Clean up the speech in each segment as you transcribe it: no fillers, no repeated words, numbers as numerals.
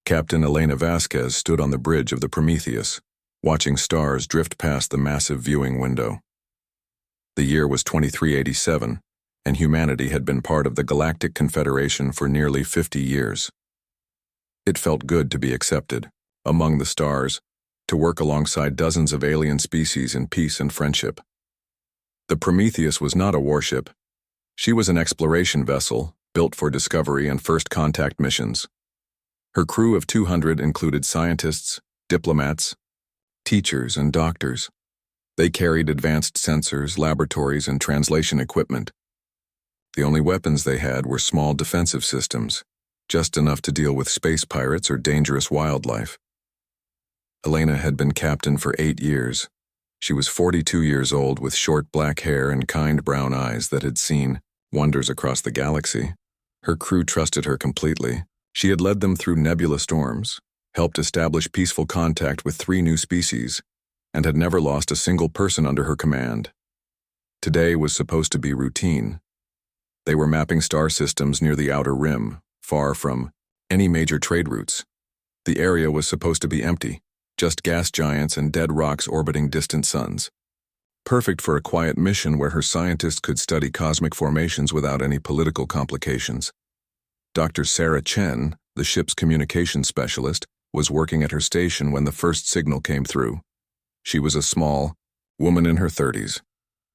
Captain Elena Vasquez stood on the bridge of the Prometheus, watching stars drift past the massive viewing window. The year was 2387, and humanity had been part of the Galactic Confederation for nearly 50 years. It felt good to be accepted, among the stars, to work alongside dozens of alien species in peace and friendship. The Prometheus was not a warship. She was an exploration vessel, built for discovery and first contact missions. Her crew of 200 included scientists, diplomats, teachers, and doctors. They carried advanced sensors, laboratories, and translation equipment. The only weapons they had were small defensive systems, just enough to deal with space pirates or dangerous wildlife. Elena had been captain for 8 years. She was 42 years old with short black hair and kind brown eyes that had seen wonders across the galaxy. Her crew trusted her completely. She had led them through nebula storms, helped establish peaceful contact with 3 new species, and had never lost a single person under her command. Today was supposed to be routine. They were mapping star systems near the outer rim, far from any major trade routes. The area was supposed to be empty, just gas giants and dead rocks orbiting distant suns. Perfect for a quiet mission where her scientists could study cosmic formations without any political complications. Dr. Sarah Chen, the ship's communications specialist, was working at her station when the first signal came through. She was a small woman in her 30s,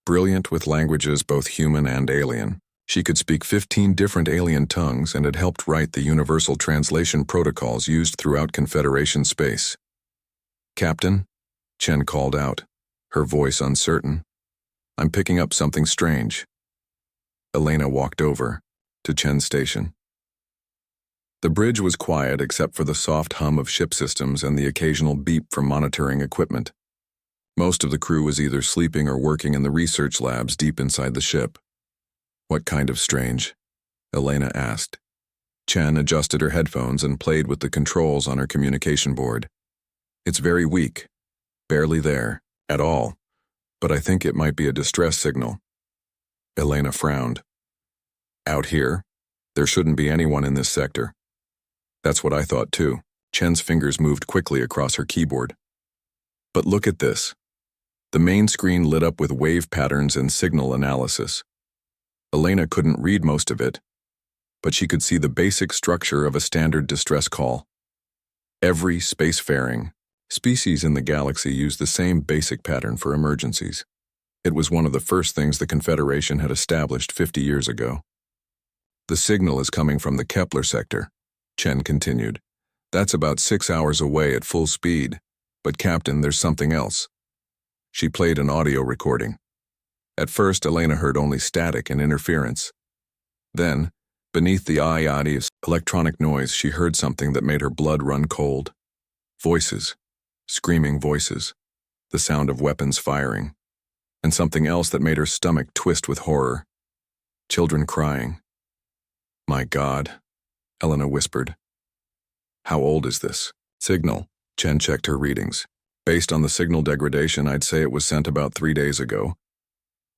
brilliant with languages both human and alien. She could speak 15 different alien tongues and had helped write the universal translation protocols used throughout Confederation space. "Captain," Chen called out, her voice uncertain. "I'm picking up something strange." Elena walked over to Chen's station. The bridge was quiet except for the soft hum of ship systems and the occasional beep from monitoring equipment. Most of the crew was either sleeping or working in the research labs deep inside the ship. "What kind of strange?" Elena asked. Chen adjusted her headphones and played with the controls on her communication board. "It's very weak. Barely there. At all. But I think it might be a distress signal." Elena frowned. "Out here? There shouldn't be anyone in this sector." "That's what I thought too." Chen's fingers moved quickly across her keyboard. "But look at this." The main screen lit up with wave patterns and signal analysis. Elena couldn't read most of it, but she could see the basic structure of a standard distress call. Every spacefaring species in the galaxy used the same basic pattern for emergencies. It was one of the first things the Confederation had established 50 years ago. "The signal is coming from the Kepler sector," Chen continued. "That's about 6 hours away at full speed. But Captain, there's something else." She played an audio recording. At first, Elena heard only static and interference. Then, beneath the iodine of electronic noise, she heard something that made her blood run cold. Voices. Screaming voices. The sound of weapons firing. And something else that made her stomach twist with horror. Children crying. "My God," Elena whispered. "How old is this signal?" Chen checked her readings. "Based on the signal degradation, I'd say it was sent about 3 days ago.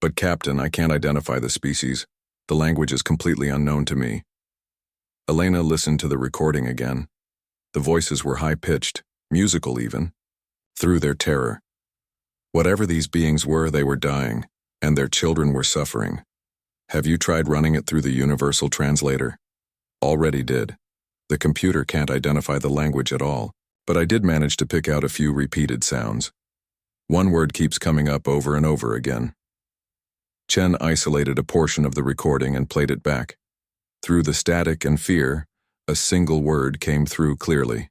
But Captain, I can't identify the species. The language is completely unknown to me." Elena listened to the recording again. The voices were high-pitched, musical even, through their terror. Whatever these beings were, they were dying, and their children were suffering. "Have you tried running it through the universal translator?" "Already did. The computer can't identify the language at all, but I did manage to pick out a few repeated sounds. One word keeps coming up over and over again." Chen isolated a portion of the recording and played it back. Through the static and fear, a single word came through clearly.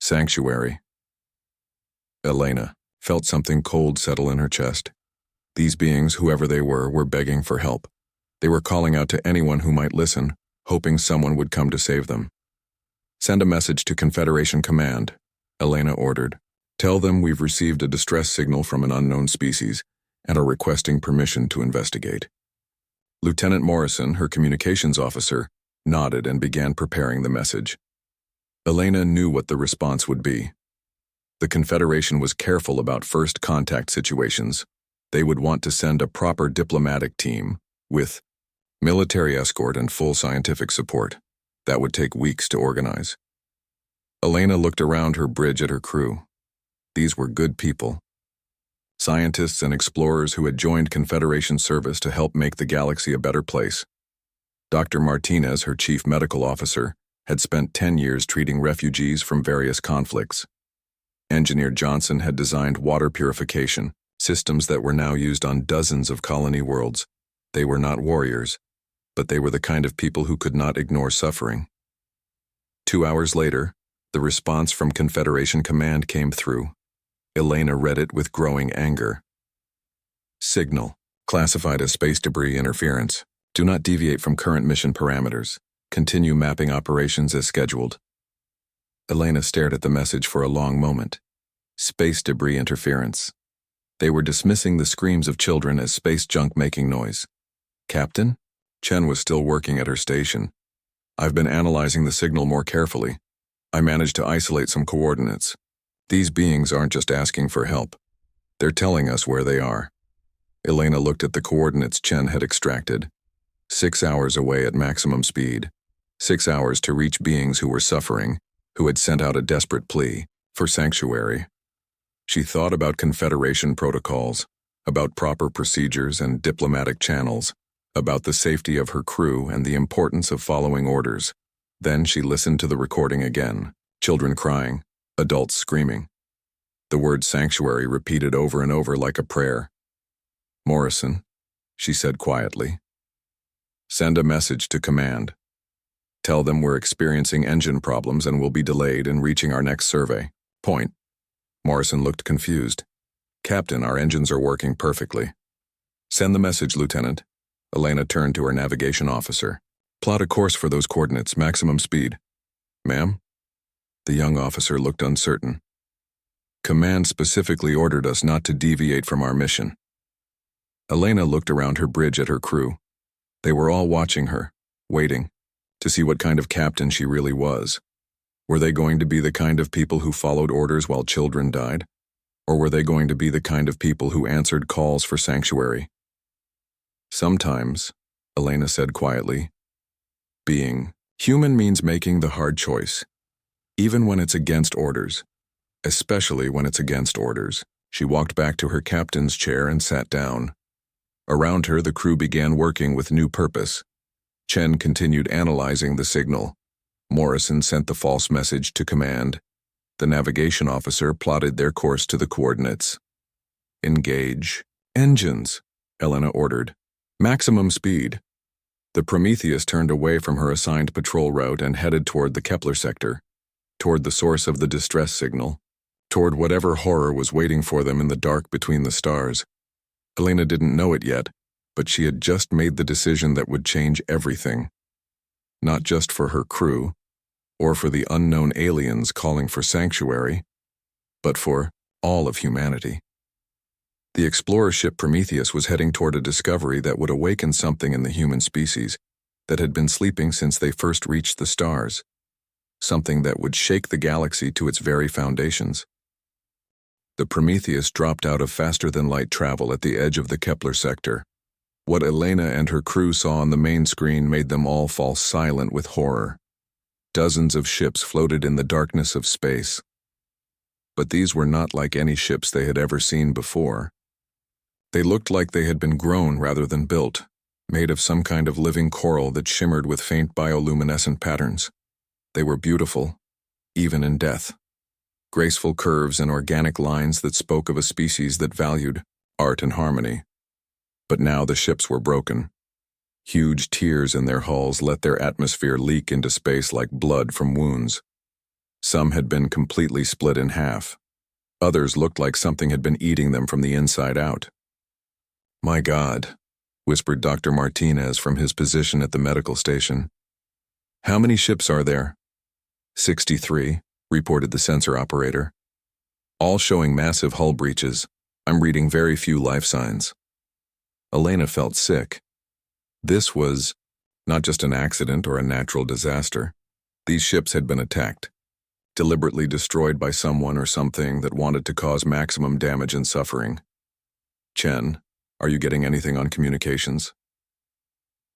"Sanctuary." Elena felt something cold settle in her chest. These beings, whoever they were begging for help. They were calling out to anyone who might listen, hoping someone would come to save them. "Send a message to Confederation Command," Elena ordered. "Tell them we've received a distress signal from an unknown species and are requesting permission to investigate." Lieutenant Morrison, her communications officer, nodded and began preparing the message. Elena knew what the response would be. The Confederation was careful about first contact situations. They would want to send a proper diplomatic team with military escort and full scientific support. That would take weeks to organize. Elena looked around her bridge at her crew. These were good people. Scientists and explorers who had joined Confederation service to help make the galaxy a better place. Dr. Martinez, her chief medical officer, had spent 10 years treating refugees from various conflicts. Engineer Johnson had designed water purification, systems that were now used on dozens of colony worlds. They were not warriors, but they were the kind of people who could not ignore suffering. 2 hours later, the response from Confederation Command came through. Elena read it with growing anger. Signal, classified as space debris interference. Do not deviate from current mission parameters. Continue mapping operations as scheduled. Elena stared at the message for a long moment. Space debris interference. They were dismissing the screams of children as space junk making noise. Captain? Chen was still working at her station. I've been analyzing the signal more carefully. I managed to isolate some coordinates. These beings aren't just asking for help. They're telling us where they are. Elena looked at the coordinates Chen had extracted. 6 hours away at maximum speed. 6 hours to reach beings who were suffering, who had sent out a desperate plea for sanctuary. She thought about Confederation protocols, about proper procedures and diplomatic channels, about the safety of her crew and the importance of following orders. Then she listened to the recording again, children crying, adults screaming. The word sanctuary repeated over and over like a prayer. Morrison, she said quietly. Send a message to command. Tell them we're experiencing engine problems and will be delayed in reaching our next survey. Point. Morrison looked confused. Captain, our engines are working perfectly. Send the message, Lieutenant. Elena turned to her navigation officer. Plot a course for those coordinates, maximum speed. Ma'am? The young officer looked uncertain. Command specifically ordered us not to deviate from our mission. Elena looked around her bridge at her crew. They were all watching her, waiting, to see what kind of captain she really was. Were they going to be the kind of people who followed orders while children died? Or were they going to be the kind of people who answered calls for sanctuary? Sometimes, Elena said quietly, being human means making the hard choice, even when it's against orders, especially when it's against orders. She walked back to her captain's chair and sat down. Around her, the crew began working with new purpose. Chen continued analyzing the signal. Morrison sent the false message to command. The navigation officer plotted their course to the coordinates. Engage. Engines, Elena ordered. Maximum speed. The Prometheus turned away from her assigned patrol route and headed toward the Kepler sector, toward the source of the distress signal, toward whatever horror was waiting for them in the dark between the stars. Elena didn't know it yet, but she had just made the decision that would change everything. Not just for her crew, or for the unknown aliens calling for sanctuary, but for all of humanity. The explorer ship Prometheus was heading toward a discovery that would awaken something in the human species that had been sleeping since they first reached the stars, something that would shake the galaxy to its very foundations. The Prometheus dropped out of faster-than-light travel at the edge of the Kepler sector. What Elena and her crew saw on the main screen made them all fall silent with horror. Dozens of ships floated in the darkness of space. But these were not like any ships they had ever seen before. They looked like they had been grown rather than built, made of some kind of living coral that shimmered with faint bioluminescent patterns. They were beautiful, even in death. Graceful curves and organic lines that spoke of a species that valued art and harmony. But now the ships were broken. Huge tears in their hulls let their atmosphere leak into space like blood from wounds. Some had been completely split in half. Others looked like something had been eating them from the inside out. My God, whispered Dr. Martinez from his position at the medical station. How many ships are there? 63, reported the sensor operator. All showing massive hull breaches. I'm reading very few life signs. Elena felt sick. This was not just an accident or a natural disaster. These ships had been attacked, deliberately destroyed by someone or something that wanted to cause maximum damage and suffering. Chen, are you getting anything on communications?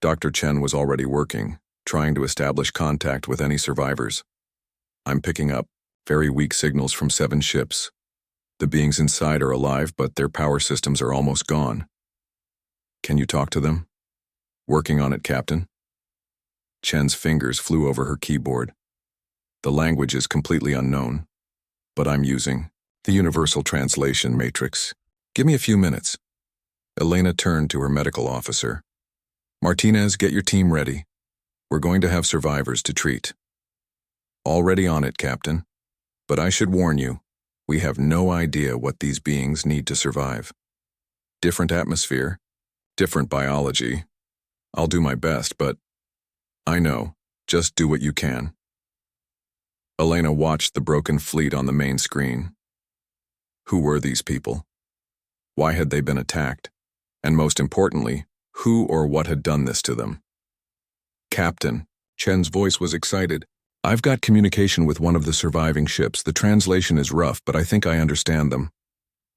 Dr. Chen was already working, trying to establish contact with any survivors. I'm picking up, Very weak signals from 7 ships. The beings inside are alive, but their power systems are almost gone. Can you talk to them? Working on it, Captain. Chen's fingers flew over her keyboard. The language is completely unknown, but I'm using the Universal Translation Matrix. Give me a few minutes. Elena turned to her medical officer. Martinez, get your team ready. We're going to have survivors to treat. Already on it, Captain. But I should warn you, we have no idea what these beings need to survive. Different atmosphere, different biology. I'll do my best, but I know. Just do what you can. Elena watched the broken fleet on the main screen. Who were these people? Why had they been attacked? And most importantly, who or what had done this to them? Captain, Chen's voice was excited. I've got communication with one of the surviving ships. The translation is rough, but I think I understand them.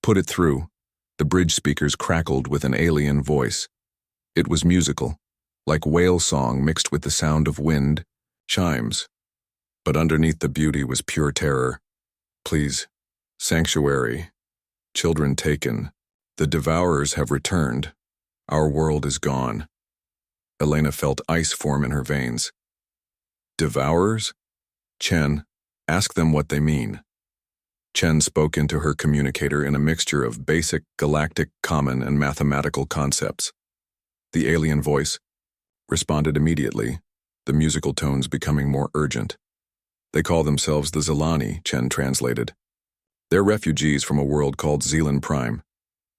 Put it through. The bridge speakers crackled with an alien voice. It was musical, like whale song mixed with the sound of wind, chimes. But underneath the beauty was pure terror. Please, sanctuary, children taken. The devourers have returned. Our world is gone. Elena felt ice form in her veins. Devourers? Chen, ask them what they mean. Chen spoke into her communicator in a mixture of basic, galactic, common, and mathematical concepts. The alien voice responded immediately, the musical tones becoming more urgent. They call themselves the Zelani, Chen translated. They're refugees from a world called Zealand Prime.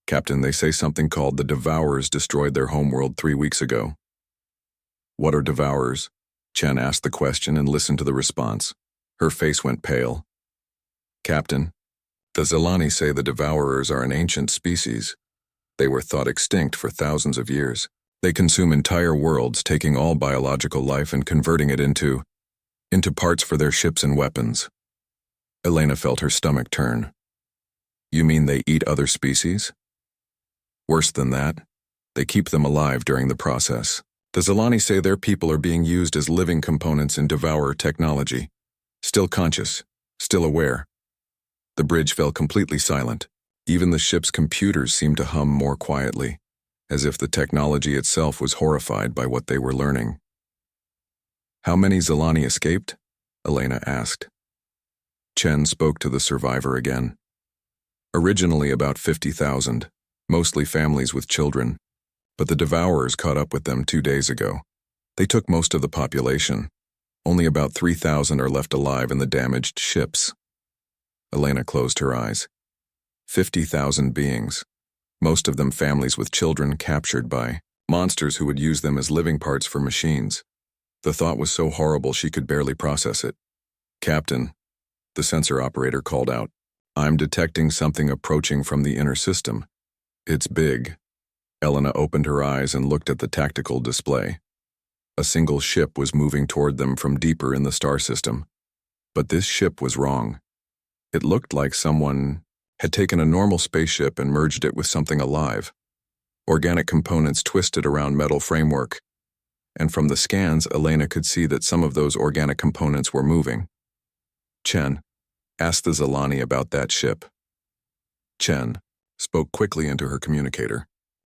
Captain, they say something called the Devourers destroyed their homeworld 3 weeks ago. What are Devourers? Chen asked the question and listened to the response. Her face went pale. Captain, the Zelani say the Devourers are an ancient species. They were thought extinct for thousands of years. They consume entire worlds, taking all biological life and converting it into parts for their ships and weapons. Elena felt her stomach turn. You mean they eat other species? Worse than that, they keep them alive during the process. The Zelani say their people are being used as living components in Devourer technology. Still conscious, still aware. The bridge fell completely silent. Even the ship's computers seemed to hum more quietly, as if the technology itself was horrified by what they were learning. How many Zelani escaped? Elena asked. Chen spoke to the survivor again. Originally about 50,000, mostly families with children, but the Devourers caught up with them 2 days ago. They took most of the population. Only about 3,000 are left alive in the damaged ships. Elena closed her eyes. 50,000 beings, most of them families with children captured by monsters who would use them as living parts for machines. The thought was so horrible she could barely process it. Captain, the sensor operator called out. I'm detecting something approaching from the inner system. It's big. Elena opened her eyes and looked at the tactical display. A single ship was moving toward them from deeper in the star system. But this ship was wrong. It looked like someone had taken a normal spaceship and merged it with something alive. Organic components twisted around metal framework. And from the scans, Elena could see that some of those organic components were moving. Chen, ask the Zelani about that ship. Chen spoke quickly into her communicator.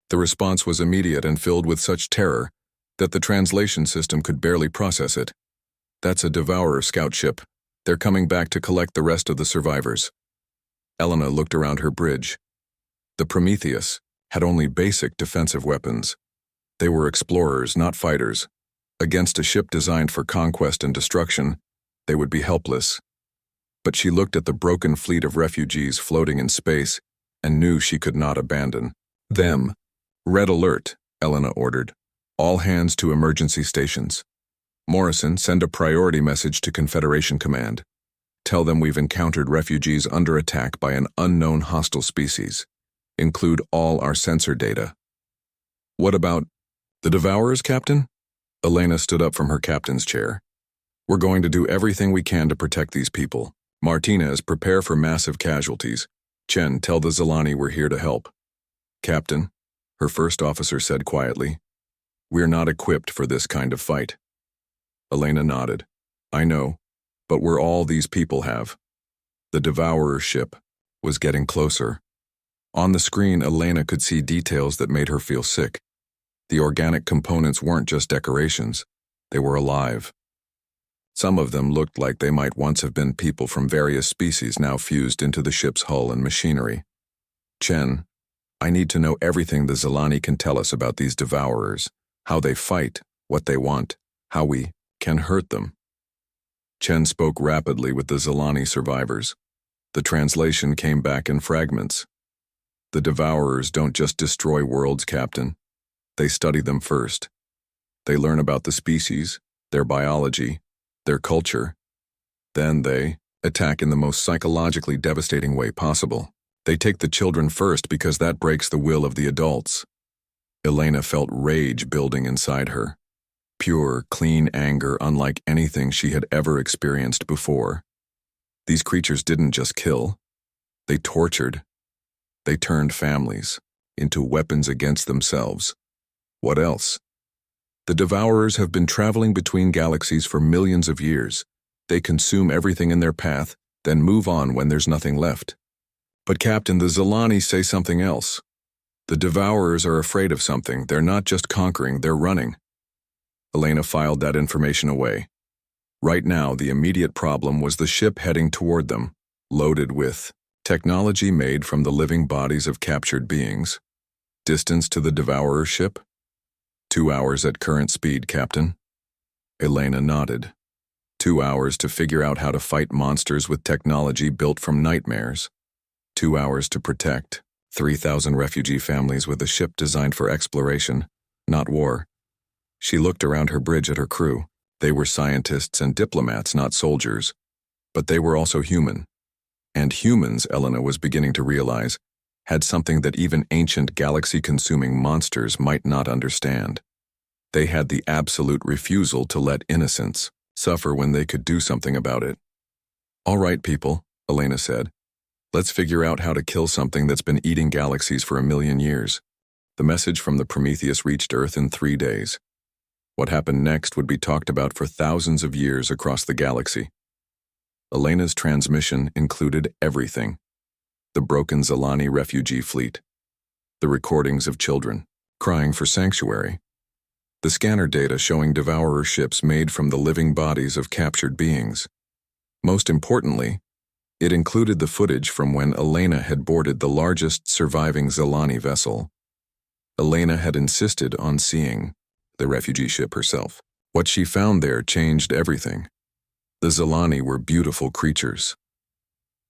The response was immediate and filled with such terror that the translation system could barely process it. That's a Devourer scout ship. They're coming back to collect the rest of the survivors. Elena looked around her bridge. The Prometheus had only basic defensive weapons. They were explorers, not fighters. Against a ship designed for conquest and destruction, they would be helpless. But she looked at the broken fleet of refugees floating in space and knew she could not abandon them. Red alert, Elena ordered. All hands to emergency stations. Morrison, send a priority message to Confederation Command. Tell them we've encountered refugees under attack by an unknown hostile species. Include all our sensor data. What about the Devourers, Captain? Elena stood up from her captain's chair. We're going to do everything we can to protect these people. Martinez, prepare for massive casualties. Chen, tell the Zelani we're here to help. Captain, her first officer said quietly, we're not equipped for this kind of fight. Elena nodded. I know, but we're all these people have. The Devourer ship was getting closer. On the screen, Elena could see details that made her feel sick. The organic components weren't just decorations. They were alive. Some of them looked like they might once have been people from various species now fused into the ship's hull and machinery. Chen, I need to know everything the Zilani can tell us about these Devourers, how they fight, what they want, how we can hurt them. Chen spoke rapidly with the Zilani survivors. The translation came back in fragments. The Devourers don't just destroy worlds, Captain. They study them first. They learn about the species, their biology, their culture. Then they attack in the most psychologically devastating way possible. They take the children first because that breaks the will of the adults. Elena felt rage building inside her. Pure, clean anger unlike anything she had ever experienced before. These creatures didn't just kill. They tortured. They turned families into weapons against themselves. What else? The Devourers have been traveling between galaxies for millions of years. They consume everything in their path, then move on when there's nothing left. But Captain, the Zilani say something else. The Devourers are afraid of something. They're not just conquering, they're running. Elena filed that information away. Right now, the immediate problem was the ship heading toward them, loaded with technology made from the living bodies of captured beings. Distance to the Devourer ship? 2 hours at current speed, Captain. Elena nodded. 2 hours to figure out how to fight monsters with technology built from nightmares. 2 hours to protect 3,000 refugee families with a ship designed for exploration, not war. She looked around her bridge at her crew. They were scientists and diplomats, not soldiers. But they were also human. And humans, Elena was beginning to realize, had something that even ancient galaxy-consuming monsters might not understand. They had the absolute refusal to let innocence suffer when they could do something about it. All right, people, Elena said. Let's figure out how to kill something that's been eating galaxies for 1,000,000 years. The message from the Prometheus reached Earth in 3 days. What happened next would be talked about for thousands of years across the galaxy. Elena's transmission included everything. The broken Zilani refugee fleet. The recordings of children crying for sanctuary. The scanner data showing Devourer ships made from the living bodies of captured beings. Most importantly, it included the footage from when Elena had boarded the largest surviving Zilani vessel. Elena had insisted on seeing the refugee ship herself. What she found there changed everything. The Zilani were beautiful creatures.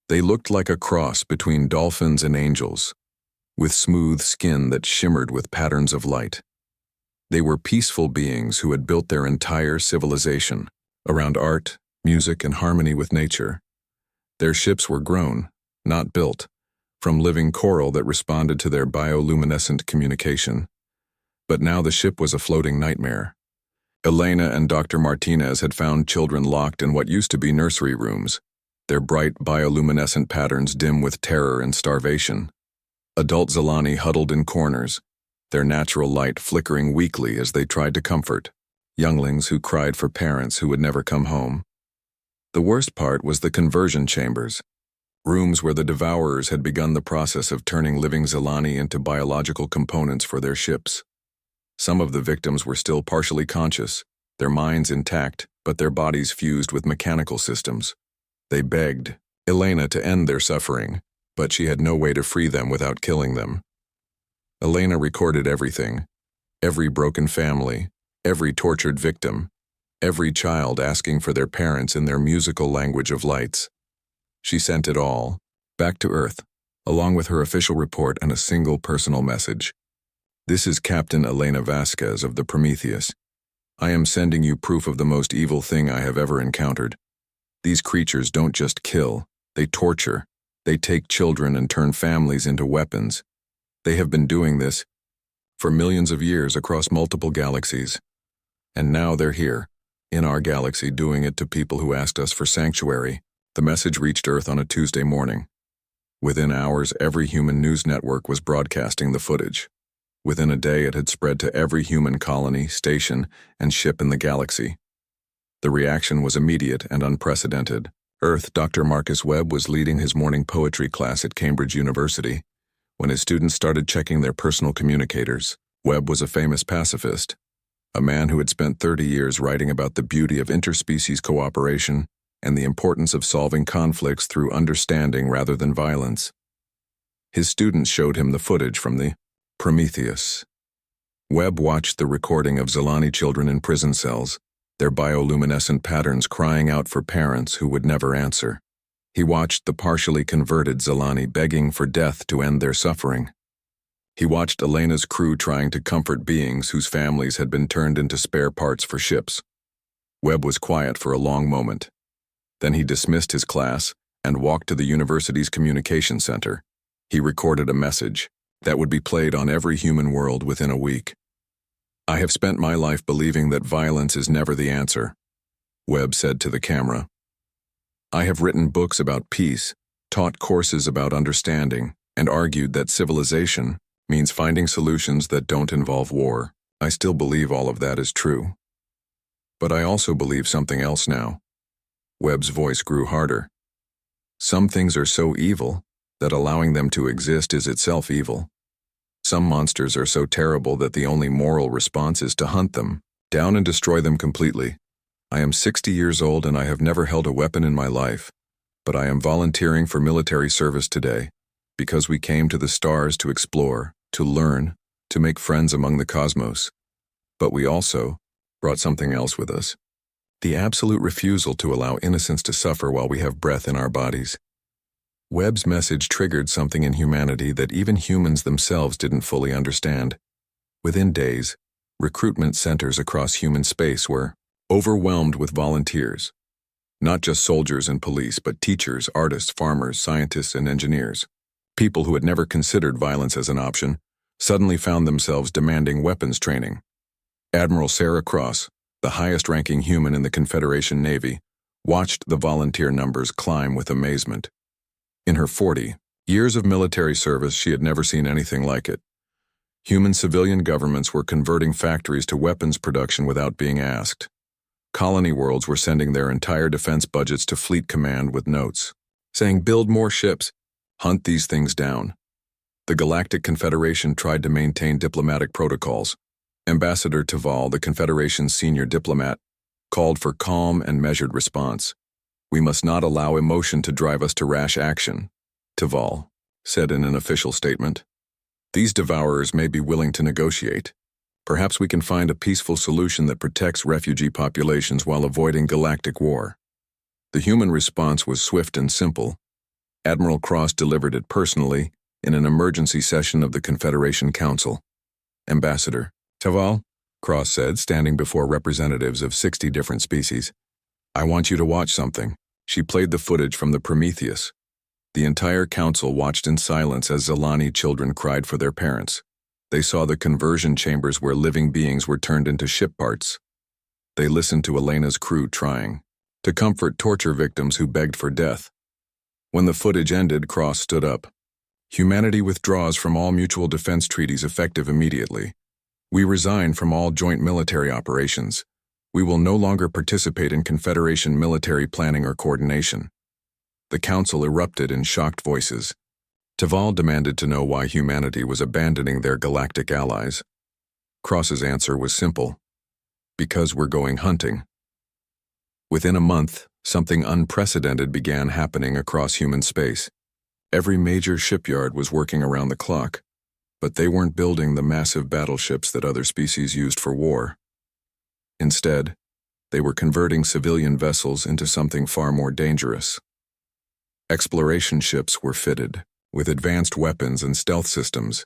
They looked like a cross between dolphins and angels, with smooth skin that shimmered with patterns of light. They were peaceful beings who had built their entire civilization around art, music, and harmony with nature. Their ships were grown, not built, from living coral that responded to their bioluminescent communication. But now the ship was a floating nightmare. Elena and Dr. Martinez had found children locked in what used to be nursery rooms, their bright bioluminescent patterns dim with terror and starvation. Adult Zilani huddled in corners, their natural light flickering weakly as they tried to comfort younglings who cried for parents who would never come home. The worst part was the conversion chambers, rooms where the Devourers had begun the process of turning living Zilani into biological components for their ships. Some of the victims were still partially conscious, their minds intact, but their bodies fused with mechanical systems. They begged Elena to end their suffering, but she had no way to free them without killing them. Elena recorded everything, every broken family, every tortured victim, every child asking for their parents in their musical language of lights. She sent it all back to Earth, along with her official report and a single personal message. This is Captain Elena Vasquez of the Prometheus. I am sending you proof of the most evil thing I have ever encountered. These creatures don't just kill, they torture. They take children and turn families into weapons. They have been doing this for millions of years across multiple galaxies. And now they're here, in our galaxy, doing it to people who asked us for sanctuary. The message reached Earth on a Tuesday morning. Within hours, every human news network was broadcasting the footage. Within a day, it had spread to every human colony, station, and ship in the galaxy. The reaction was immediate and unprecedented. Earth, Dr. Marcus Webb was leading his morning poetry class at Cambridge University when his students started checking their personal communicators. Webb was a famous pacifist, a man who had spent 30 years writing about the beauty of interspecies cooperation and the importance of solving conflicts through understanding rather than violence. His students showed him the footage from the Prometheus. Webb watched the recording of Zelani children in prison cells, their bioluminescent patterns crying out for parents who would never answer. He watched the partially converted Zelani begging for death to end their suffering. He watched Elena's crew trying to comfort beings whose families had been turned into spare parts for ships. Webb was quiet for a long moment. Then he dismissed his class and walked to the university's communication center. He recorded a message that would be played on every human world within a week. "I have spent my life believing that violence is never the answer," Webb said to the camera. "I have written books about peace, taught courses about understanding, and argued that civilization means finding solutions that don't involve war. I still believe all of that is true. But I also believe something else now." Webb's voice grew harder. "Some things are so evil that allowing them to exist is itself evil. Some monsters are so terrible that the only moral response is to hunt them down and destroy them completely. I am 60 years old and I have never held a weapon in my life, but I am volunteering for military service today because we came to the stars to explore, to learn, to make friends among the cosmos. But we also brought something else with us. The absolute refusal to allow innocence to suffer while we have breath in our bodies." Webb's message triggered something in humanity that even humans themselves didn't fully understand. Within days, recruitment centers across human space were overwhelmed with volunteers. Not just soldiers and police, but teachers, artists, farmers, scientists, and engineers. People who had never considered violence as an option suddenly found themselves demanding weapons training. Admiral Sarah Cross, the highest-ranking human in the Confederation Navy, watched the volunteer numbers climb with amazement. In her 40 years of military service, she had never seen anything like it. Human civilian governments were converting factories to weapons production without being asked. Colony worlds were sending their entire defense budgets to Fleet Command with notes saying, "Build more ships, hunt these things down." The Galactic Confederation tried to maintain diplomatic protocols. Ambassador Taval, the Confederation's senior diplomat, called for calm and measured response. "We must not allow emotion to drive us to rash action," Taval said in an official statement. "These devourers may be willing to negotiate. Perhaps we can find a peaceful solution that protects refugee populations while avoiding galactic war." The human response was swift and simple. Admiral Cross delivered it personally in an emergency session of the Confederation Council. "Ambassador Taval," Cross said, standing before representatives of 60 different species, "I want you to watch something." She played the footage from the Prometheus. The entire council watched in silence as Zelani children cried for their parents. They saw the conversion chambers where living beings were turned into ship parts. They listened to Elena's crew trying to comfort torture victims who begged for death. When the footage ended, Cross stood up. "Humanity withdraws from all mutual defense treaties effective immediately. We resign from all joint military operations. We will no longer participate in Confederation military planning or coordination." The council erupted in shocked voices. Taval demanded to know why humanity was abandoning their galactic allies. Cross's answer was simple: "Because we're going hunting." Within a month, something unprecedented began happening across human space. Every major shipyard was working around the clock, but they weren't building the massive battleships that other species used for war. Instead, they were converting civilian vessels into something far more dangerous. Exploration ships were fitted with advanced weapons and stealth systems.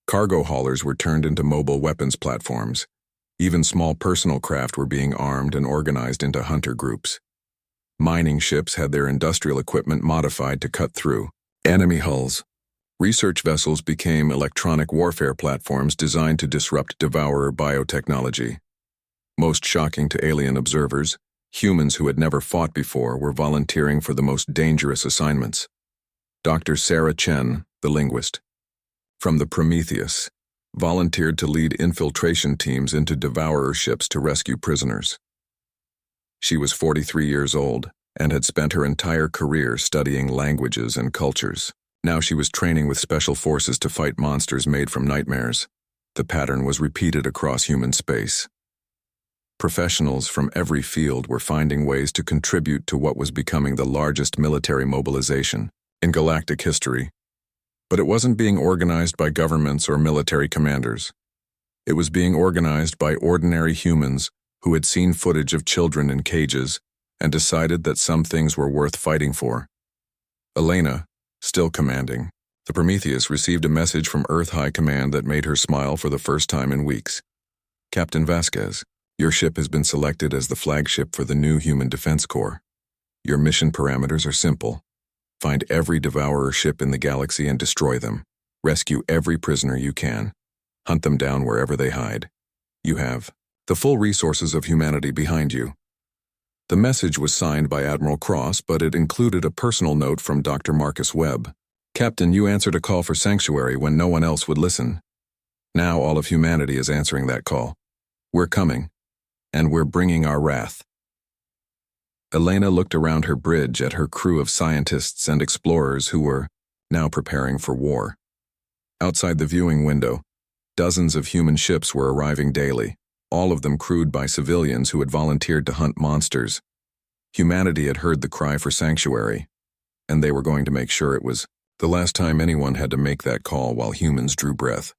Cargo haulers were turned into mobile weapons platforms. Even small personal craft were being armed and organized into hunter groups. Mining ships had their industrial equipment modified to cut through enemy hulls. Research vessels became electronic warfare platforms designed to disrupt devourer biotechnology. Most shocking to alien observers, humans who had never fought before were volunteering for the most dangerous assignments. Dr. Sarah Chen, the linguist, from the Prometheus, volunteered to lead infiltration teams into devourer ships to rescue prisoners. She was 43 years old, and had spent her entire career studying languages and cultures. Now she was training with special forces to fight monsters made from nightmares. The pattern was repeated across human space. Professionals from every field were finding ways to contribute to what was becoming the largest military mobilization in galactic history. But it wasn't being organized by governments or military commanders. It was being organized by ordinary humans who had seen footage of children in cages and decided that some things were worth fighting for. Elena, still commanding, the Prometheus received a message from Earth High Command that made her smile for the first time in weeks. Captain Vasquez, your ship has been selected as the flagship for the new Human Defense Corps. Your mission parameters are simple. Find every Devourer ship in the galaxy and destroy them. Rescue every prisoner you can. Hunt them down wherever they hide. You have the full resources of humanity behind you. The message was signed by Admiral Cross, but it included a personal note from Dr. Marcus Webb. Captain, you answered a call for sanctuary when no one else would listen. Now all of humanity is answering that call. We're coming, and we're bringing our wrath. Elena looked around her bridge at her crew of scientists and explorers who were now preparing for war. Outside the viewing window, dozens of human ships were arriving daily, all of them crewed by civilians who had volunteered to hunt monsters. Humanity had heard the cry for sanctuary, and they were going to make sure it was the last time anyone had to make that call while humans drew breath.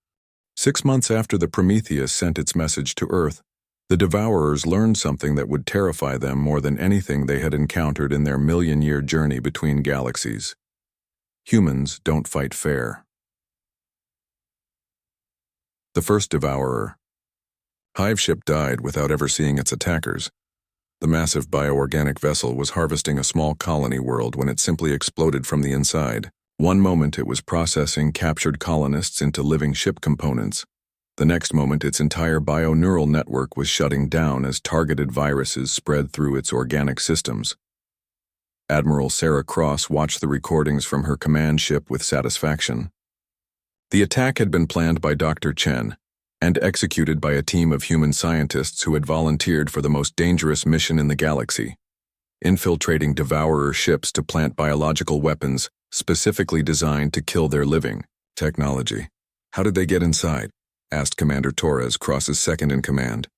6 months after the Prometheus sent its message to Earth, the Devourers learned something that would terrify them more than anything they had encountered in their million-year journey between galaxies. Humans don't fight fair. The first Devourer. Hive ship died without ever seeing its attackers. The massive bioorganic vessel was harvesting a small colony world when it simply exploded from the inside. One moment it was processing captured colonists into living ship components. The next moment its entire bioneural network was shutting down as targeted viruses spread through its organic systems. Admiral Sarah Cross watched the recordings from her command ship with satisfaction. The attack had been planned by Dr. Chen and executed by a team of human scientists who had volunteered for the most dangerous mission in the galaxy, infiltrating Devourer ships to plant biological weapons specifically designed to kill their living technology. How did they get inside? Asked Commander Torres, Cross's second-in-command.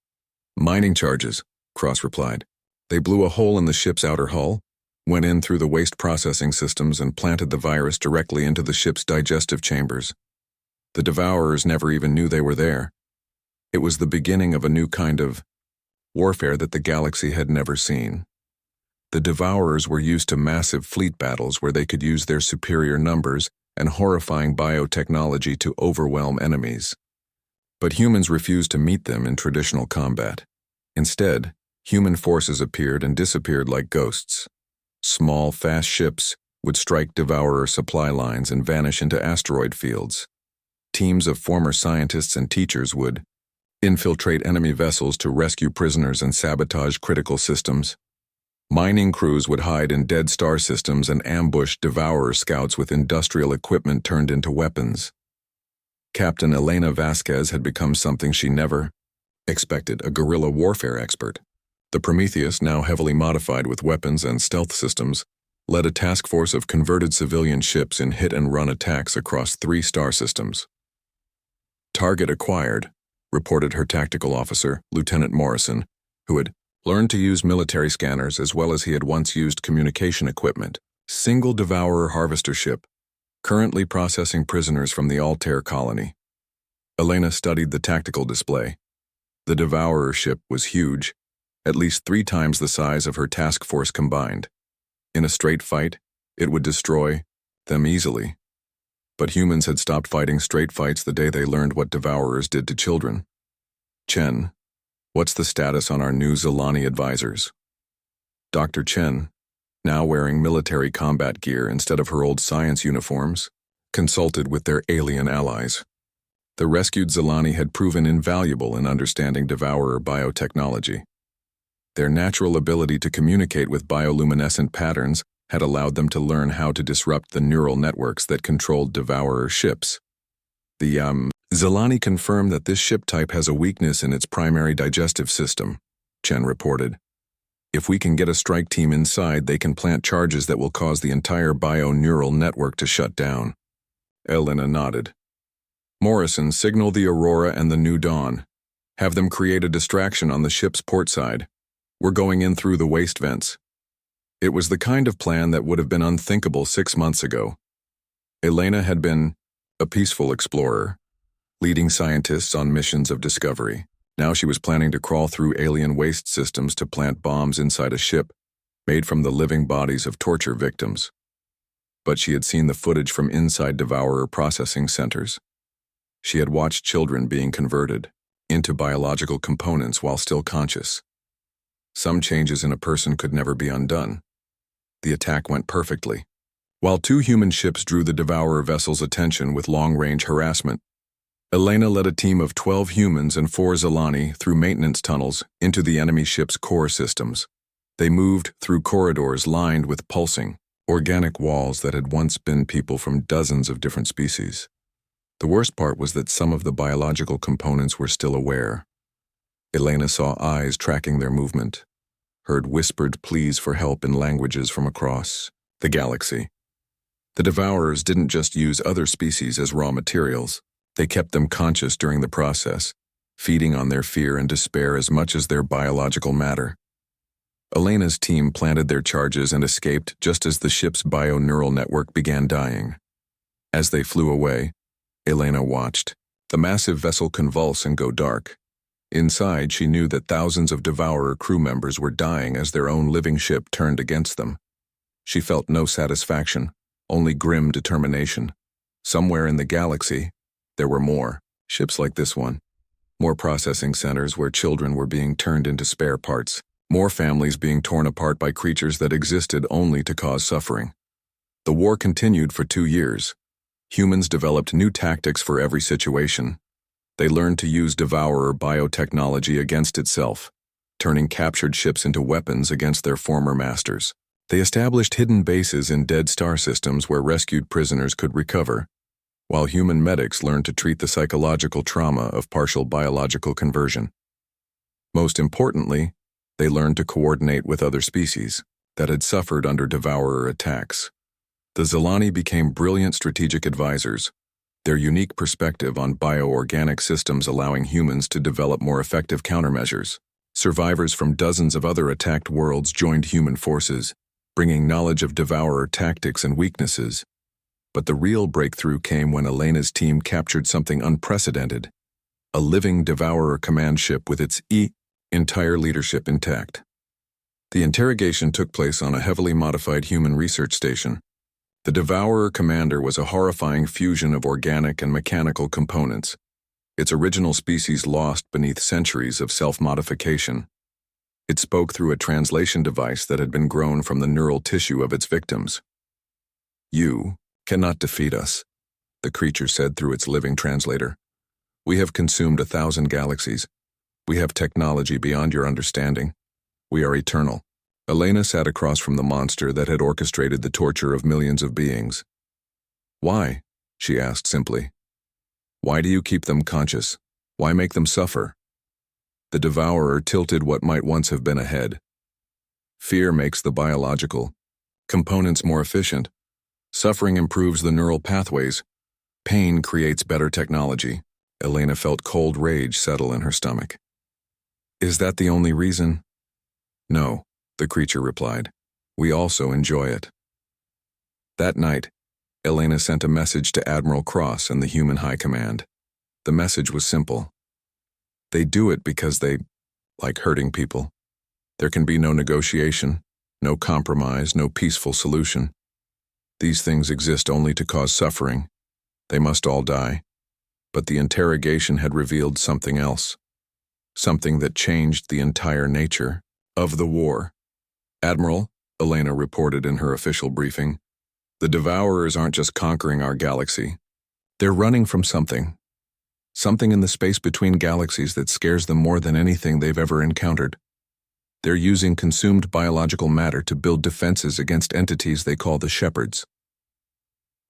Mining charges, Cross replied. They blew a hole in the ship's outer hull, went in through the waste processing systems and planted the virus directly into the ship's digestive chambers. The Devourers never even knew they were there. It was the beginning of a new kind of warfare that the galaxy had never seen. The Devourers were used to massive fleet battles where they could use their superior numbers and horrifying biotechnology to overwhelm enemies. But humans refused to meet them in traditional combat. Instead, human forces appeared and disappeared like ghosts. Small, fast ships would strike Devourer supply lines and vanish into asteroid fields. Teams of former scientists and teachers would infiltrate enemy vessels to rescue prisoners and sabotage critical systems. Mining crews would hide in dead star systems and ambush Devourer scouts with industrial equipment turned into weapons. Captain Elena Vasquez had become something she never expected, a guerrilla warfare expert. The Prometheus, now heavily modified with weapons and stealth systems, led a task force of converted civilian ships in hit-and-run attacks across 3 star systems. Target acquired, reported her tactical officer, Lieutenant Morrison, who had learned to use military scanners as well as he had once used communication equipment. Single Devourer harvester ship, currently processing prisoners from the Altair colony. Elena studied the tactical display. The Devourer ship was huge, at least 3 times the size of her task force combined. In a straight fight, it would destroy them easily. But humans had stopped fighting straight fights the day they learned what Devourers did to children. Chen, what's the status on our new Zilani advisors? Dr. Chen, now wearing military combat gear instead of her old science uniforms, consulted with their alien allies. The rescued Zilani had proven invaluable in understanding Devourer biotechnology. Their natural ability to communicate with bioluminescent patterns had allowed them to learn how to disrupt the neural networks that controlled Devourer ships. The Zilani confirmed that this ship type has a weakness in its primary digestive system, Chen reported. If we can get a strike team inside, they can plant charges that will cause the entire bio-neural network to shut down. Elena nodded. Morrison, signal the Aurora and the New Dawn. Have them create a distraction on the ship's port side. We're going in through the waste vents. It was the kind of plan that would have been unthinkable 6 months ago. Elena had been a peaceful explorer, leading scientists on missions of discovery. Now she was planning to crawl through alien waste systems to plant bombs inside a ship made from the living bodies of torture victims. But she had seen the footage from inside Devourer processing centers. She had watched children being converted into biological components while still conscious. Some changes in a person could never be undone. The attack went perfectly. While 2 human ships drew the Devourer vessel's attention with long-range harassment, Elena led a team of 12 humans and 4 Zilani through maintenance tunnels into the enemy ship's core systems. They moved through corridors lined with pulsing, organic walls that had once been people from dozens of different species. The worst part was that some of the biological components were still aware. Elena saw eyes tracking their movement, heard whispered pleas for help in languages from across the galaxy. The Devourers didn't just use other species as raw materials. They kept them conscious during the process, feeding on their fear and despair as much as their biological matter. Elena's team planted their charges and escaped just as the ship's bio-neural network began dying. As they flew away, Elena watched the massive vessel convulse and go dark. Inside, she knew that thousands of Devourer crew members were dying as their own living ship turned against them. She felt no satisfaction, only grim determination. Somewhere in the galaxy, there were more ships like this one, more processing centers where children were being turned into spare parts, more families being torn apart by creatures that existed only to cause suffering. The war continued for 2 years. Humans developed new tactics for every situation. They learned to use Devourer biotechnology against itself, turning captured ships into weapons against their former masters. They established hidden bases in dead star systems where rescued prisoners could recover, while human medics learned to treat the psychological trauma of partial biological conversion. Most importantly, they learned to coordinate with other species that had suffered under Devourer attacks. The Zilani became brilliant strategic advisors, their unique perspective on bioorganic systems allowing humans to develop more effective countermeasures. Survivors from dozens of other attacked worlds joined human forces, bringing knowledge of Devourer tactics and weaknesses. But the real breakthrough came when Elena's team captured something unprecedented, a living Devourer command ship with its entire leadership intact. The interrogation took place on a heavily modified human research station. The Devourer commander was a horrifying fusion of organic and mechanical components, its original species lost beneath centuries of self-modification. It spoke through a translation device that had been grown from the neural tissue of its victims. "You cannot defeat us," the creature said through its living translator. "We have consumed 1,000 galaxies. We have technology beyond your understanding. We are eternal." Elena sat across from the monster that had orchestrated the torture of millions of beings. "Why?" she asked simply. "Why do you keep them conscious? Why make them suffer?" The Devourer tilted what might once have been a head. "Fear makes the biological components more efficient. Suffering improves the neural pathways. Pain creates better technology." Elena felt cold rage settle in her stomach. "Is that the only reason?" "No," the creature replied. "We also enjoy it." That night, Elena sent a message to Admiral Cross and the human high command. The message was simple. They do it because they like hurting people. There can be no negotiation, no compromise, no peaceful solution. These things exist only to cause suffering. They must all die. But the interrogation had revealed something else. Something that changed the entire nature of the war. "Admiral," Elena reported in her official briefing, "the Devourers aren't just conquering our galaxy. They're running from something. Something in the space between galaxies that scares them more than anything they've ever encountered. They're using consumed biological matter to build defenses against entities they call the Shepherds."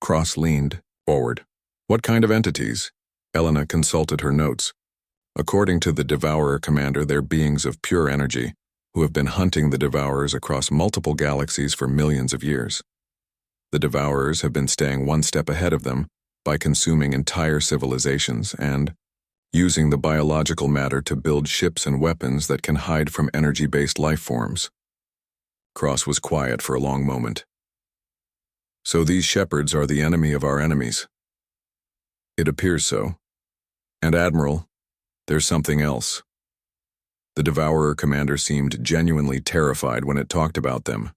Cross leaned forward. "What kind of entities?" Elena consulted her notes. According to the Devourer commander, they're beings of pure energy, who have been hunting the Devourers across multiple galaxies for millions of years. The Devourers have been staying one step ahead of them by consuming entire civilizations and using the biological matter to build ships and weapons that can hide from energy-based life forms. Cross was quiet for a long moment. So these shepherds are the enemy of our enemies. It appears so. And Admiral, there's something else. The Devourer commander seemed genuinely terrified when it talked about them.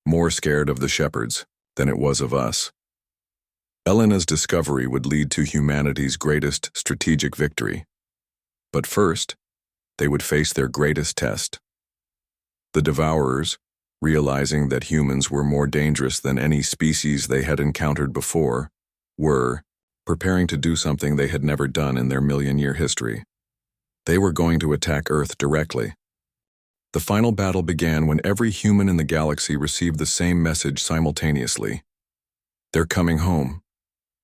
More scared of the shepherds than it was of us. Elena's discovery would lead to humanity's greatest strategic victory. But first, they would face their greatest test. The Devourers, realizing that humans were more dangerous than any species they had encountered before, were preparing to do something they had never done in their million-year history. They were going to attack Earth directly. The final battle began when every human in the galaxy received the same message simultaneously. They're coming home.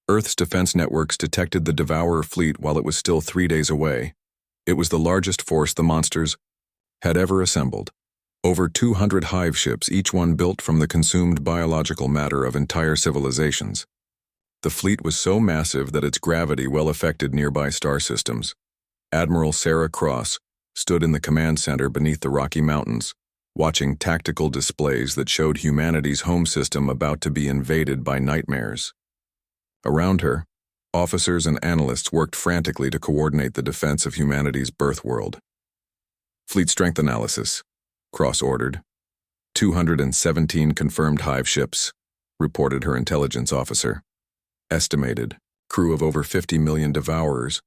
Earth's defense networks detected the Devourer fleet while it was still 3 days away. It was the largest force the monsters had ever assembled. Over 200 hive ships, each one built from the consumed biological matter of entire civilizations. The fleet was so massive that its gravity well affected nearby star systems. Admiral Sarah Cross stood in the command center beneath the Rocky Mountains, watching tactical displays that showed humanity's home system about to be invaded by nightmares. Around her, officers and analysts worked frantically to coordinate the defense of humanity's birth world. Fleet strength analysis, Cross ordered. 217 confirmed hive ships, reported her intelligence officer. Estimated crew of over 50 million Devourers,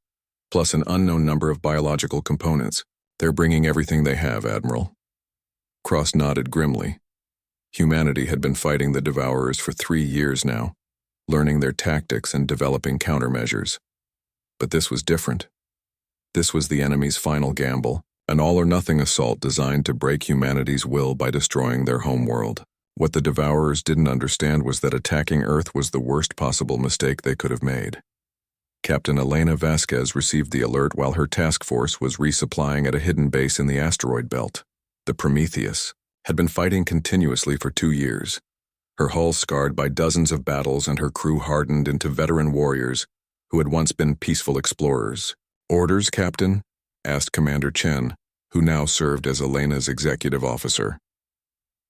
plus an unknown number of biological components. They're bringing everything they have, Admiral. Cross nodded grimly. Humanity had been fighting the Devourers for 3 years now, learning their tactics and developing countermeasures. But this was different. This was the enemy's final gamble, an all-or-nothing assault designed to break humanity's will by destroying their homeworld. What the Devourers didn't understand was that attacking Earth was the worst possible mistake they could have made. Captain Elena Vasquez received the alert while her task force was resupplying at a hidden base in the asteroid belt. The Prometheus had been fighting continuously for 2 years, her hull scarred by dozens of battles and her crew hardened into veteran warriors who had once been peaceful explorers. "Orders, Captain?" asked Commander Chen, who now served as Elena's executive officer.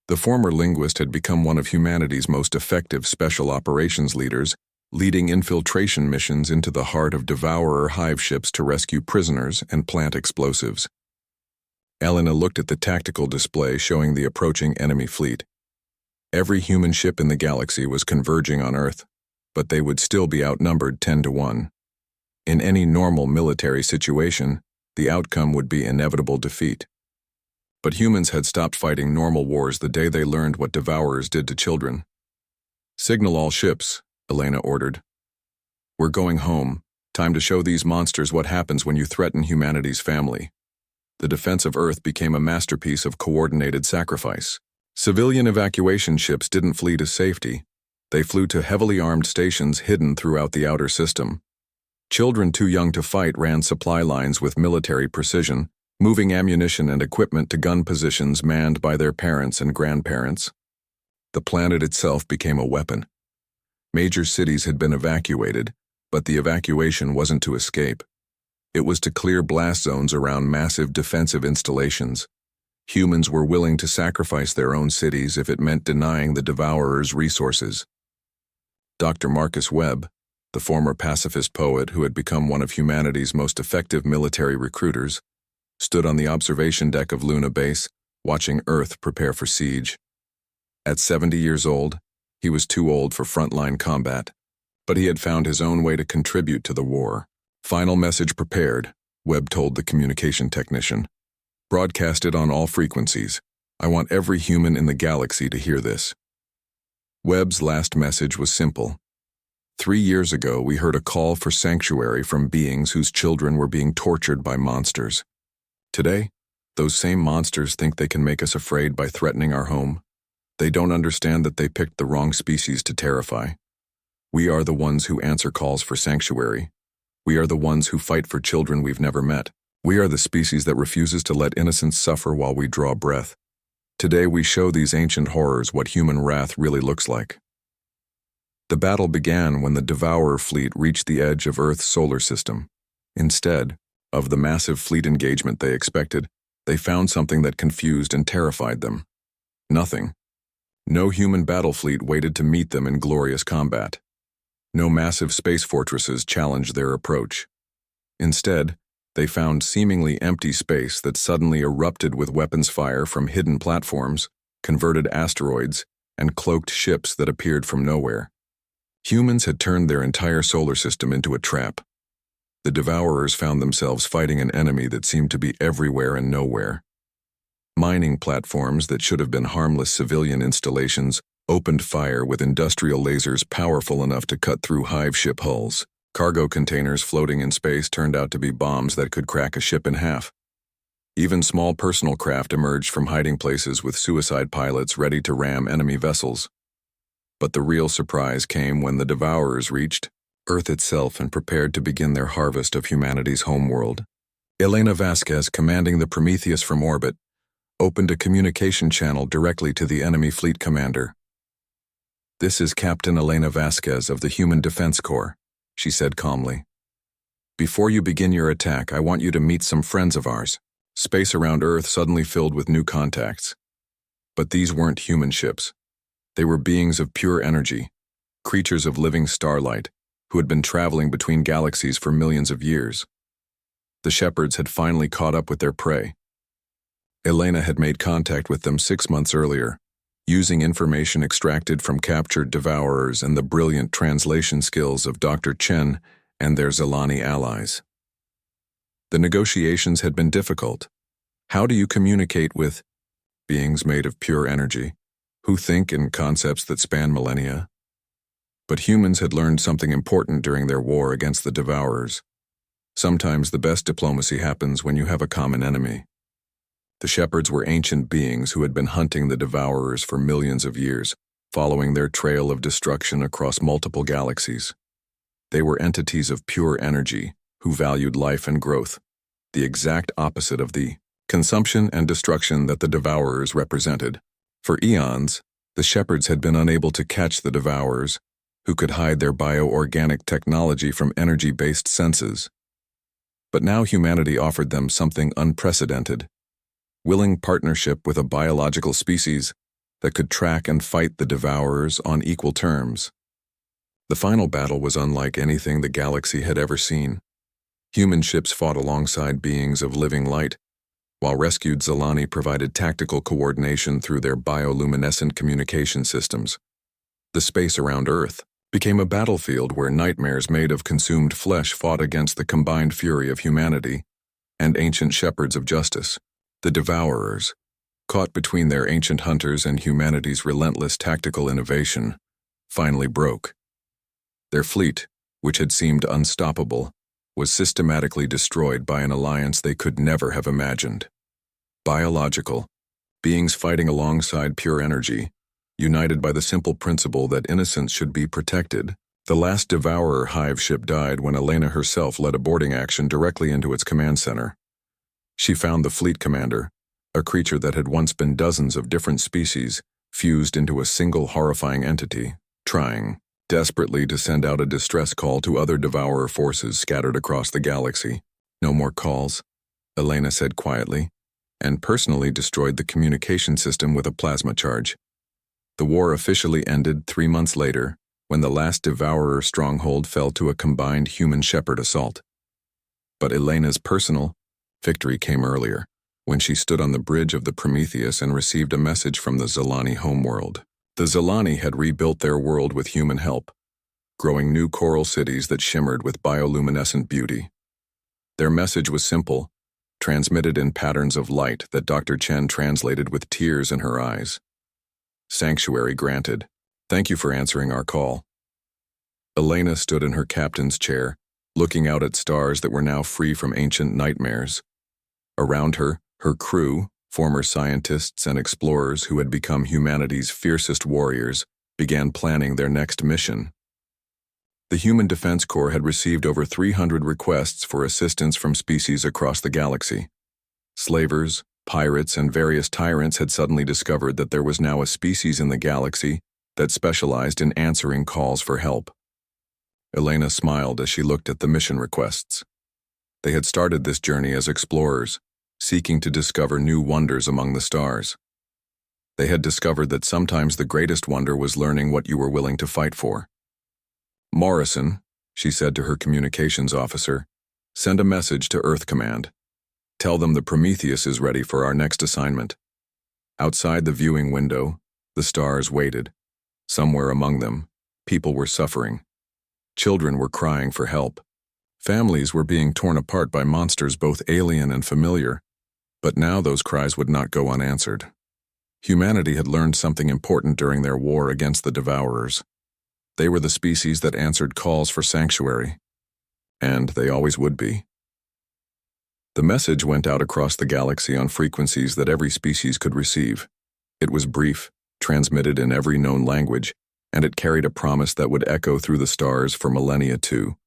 The former linguist had become one of humanity's most effective special operations leaders, leading infiltration missions into the heart of Devourer hive ships to rescue prisoners and plant explosives. Elena looked at the tactical display showing the approaching enemy fleet. Every human ship in the galaxy was converging on Earth, but they would still be outnumbered 10-1. In any normal military situation, the outcome would be inevitable defeat. But humans had stopped fighting normal wars the day they learned what Devourers did to children. "Signal all ships," Elena ordered. "We're going home. Time to show these monsters what happens when you threaten humanity's family." The defense of Earth became a masterpiece of coordinated sacrifice. Civilian evacuation ships didn't flee to safety. They flew to heavily armed stations hidden throughout the outer system. Children too young to fight ran supply lines with military precision, moving ammunition and equipment to gun positions manned by their parents and grandparents. The planet itself became a weapon. Major cities had been evacuated, but the evacuation wasn't to escape. It was to clear blast zones around massive defensive installations. Humans were willing to sacrifice their own cities if it meant denying the Devourers resources. Dr. Marcus Webb, the former pacifist poet who had become one of humanity's most effective military recruiters, stood on the observation deck of Luna Base, watching Earth prepare for siege. At 70 years old, he was too old for frontline combat, but he had found his own way to contribute to the war. "Final message prepared," Webb told the communication technician. "Broadcast it on all frequencies. I want every human in the galaxy to hear this." Webb's last message was simple. 3 years ago, we heard a call for sanctuary from beings whose children were being tortured by monsters. Today, those same monsters think they can make us afraid by threatening our home. They don't understand that they picked the wrong species to terrify. We are the ones who answer calls for sanctuary. We are the ones who fight for children we've never met. We are the species that refuses to let innocence suffer while we draw breath. Today we show these ancient horrors what human wrath really looks like. The battle began when the Devourer fleet reached the edge of Earth's solar system. Instead of the massive fleet engagement they expected, they found something that confused and terrified them. Nothing. No human battle fleet waited to meet them in glorious combat. No massive space fortresses challenged their approach. Instead, they found seemingly empty space that suddenly erupted with weapons fire from hidden platforms, converted asteroids, and cloaked ships that appeared from nowhere. Humans had turned their entire solar system into a trap. The Devourers found themselves fighting an enemy that seemed to be everywhere and nowhere. Mining platforms that should have been harmless civilian installations opened fire with industrial lasers powerful enough to cut through hive ship hulls. Cargo containers floating in space turned out to be bombs that could crack a ship in half. Even small personal craft emerged from hiding places with suicide pilots ready to ram enemy vessels. But the real surprise came when the Devourers reached Earth itself and prepared to begin their harvest of humanity's homeworld. Elena Vasquez, commanding the Prometheus from orbit, opened a communication channel directly to the enemy fleet commander. "This is Captain Elena Vasquez of the Human Defense Corps," she said calmly. "Before you begin your attack, I want you to meet some friends of ours." Space around Earth suddenly filled with new contacts. But these weren't human ships. They were beings of pure energy, creatures of living starlight, who had been traveling between galaxies for millions of years. The shepherds had finally caught up with their prey. Elena had made contact with them 6 months earlier, using information extracted from captured Devourers and the brilliant translation skills of Dr. Chen and their Zilani allies. The negotiations had been difficult. How do you communicate with beings made of pure energy, who think in concepts that span millennia? But humans had learned something important during their war against the Devourers. Sometimes the best diplomacy happens when you have a common enemy. The shepherds were ancient beings who had been hunting the Devourers for millions of years, following their trail of destruction across multiple galaxies. They were entities of pure energy who valued life and growth, the exact opposite of the consumption and destruction that the Devourers represented. For eons, the shepherds had been unable to catch the Devourers, who could hide their bioorganic technology from energy-based senses. But now humanity offered them something unprecedented: willing partnership with a biological species that could track and fight the Devourers on equal terms. The final battle was unlike anything the galaxy had ever seen. Human ships fought alongside beings of living light, while rescued Zilani provided tactical coordination through their bioluminescent communication systems. The space around Earth became a battlefield where nightmares made of consumed flesh fought against the combined fury of humanity and ancient shepherds of justice. The Devourers, caught between their ancient hunters and humanity's relentless tactical innovation, finally broke. Their fleet, which had seemed unstoppable, was systematically destroyed by an alliance they could never have imagined. Biological, beings fighting alongside pure energy, united by the simple principle that innocence should be protected. The last Devourer hive ship died when Elena herself led a boarding action directly into its command center. She found the fleet commander, a creature that had once been dozens of different species, fused into a single horrifying entity, trying desperately to send out a distress call to other Devourer forces scattered across the galaxy. "No more calls," Elena said quietly, and personally destroyed the communication system with a plasma charge. The war officially ended 3 months later, when the last Devourer stronghold fell to a combined human-shepherd assault. But Elena's personal victory came earlier, when she stood on the bridge of the Prometheus and received a message from the Zilani homeworld. The Zilani had rebuilt their world with human help, growing new coral cities that shimmered with bioluminescent beauty. Their message was simple, transmitted in patterns of light that Dr. Chen translated with tears in her eyes. "Sanctuary granted. Thank you for answering our call." Elena stood in her captain's chair, looking out at stars that were now free from ancient nightmares. Around her, her crew, former scientists and explorers who had become humanity's fiercest warriors, began planning their next mission. The Human Defense Corps had received over 300 requests for assistance from species across the galaxy. Slavers, pirates, and various tyrants had suddenly discovered that there was now a species in the galaxy that specialized in answering calls for help. Elena smiled as she looked at the mission requests. They had started this journey as explorers, seeking to discover new wonders among the stars. They had discovered that sometimes the greatest wonder was learning what you were willing to fight for. "Morrison," she said to her communications officer, "send a message to Earth Command. Tell them the Prometheus is ready for our next assignment." Outside the viewing window, the stars waited. Somewhere among them, people were suffering. Children were crying for help. Families were being torn apart by monsters both alien and familiar, but now those cries would not go unanswered. Humanity had learned something important during their war against the Devourers. They were the species that answered calls for sanctuary, and they always would be. The message went out across the galaxy on frequencies that every species could receive. It was brief, transmitted in every known language, and it carried a promise that would echo through the stars for millennia too.